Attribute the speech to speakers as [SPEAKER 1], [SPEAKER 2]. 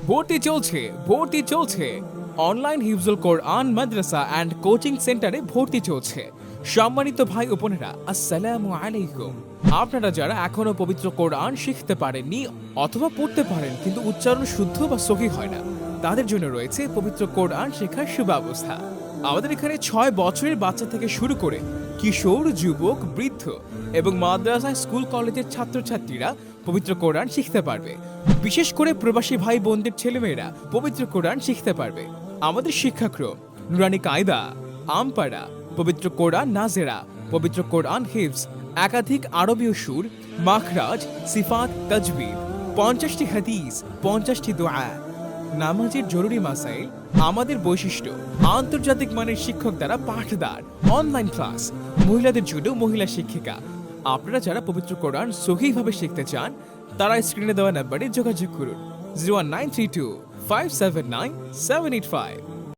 [SPEAKER 1] ভর্তি চলছে online Hifzul Quran Madrasa and coaching সেন্টারে ভর্তি চলছে। সম্মানিত ভাই ও বোনেরা, আসসালামু আলাইকুম। আপনারা যারা এখনো পবিত্র কোরআন শিখতে পারেননি অথবা পড়তে পারেন কিন্তু উচ্চারণ শুদ্ধ বা সহি হয় না, তাদের জন্য রয়েছে পবিত্র কোরআন শেখার সুব্যবস্থা। আমাদের এখানে 6 বছরের বাচ্চা থেকে শুরু করে কিশোর, যুবক, বৃদ্ধ এবং মাদ্রাসায়, স্কুল, কলেজের ছাত্রছাত্রীরা পবিত্র কোরআন শিখতে পারবে। বিশেষ করে প্রবাসী ভাই বোনদের ছেলেমেয়েরা পবিত্র কোরআন শিখতে পারবে। আমাদের শিক্ষাক্রম নুরানি কায়দা, আমপাড়া, পবিত্র কোরআন নাজেরা, পবিত্র কোরআন হিফজ, একাধিক আরবীয় সুর, মাখরাজ, সিফাত, তাজবিদ, 50টি হাদিস, 50টি দোয়া, নামাজের জরুরি মাসাইল। আমাদের বৈশিষ্ট্য আন্তর্জাতিক মানের শিক্ষক দ্বারা পাঠদান, অনলাইন ক্লাস, মহিলাদের জন্য মহিলা শিক্ষিকা। আপনারা যারা পবিত্র কোরআন সহিভাবে শিখতে চান তারা স্ক্রিনে দেওয়া নাম্বারে যোগাযোগ করুন 01932 579 785।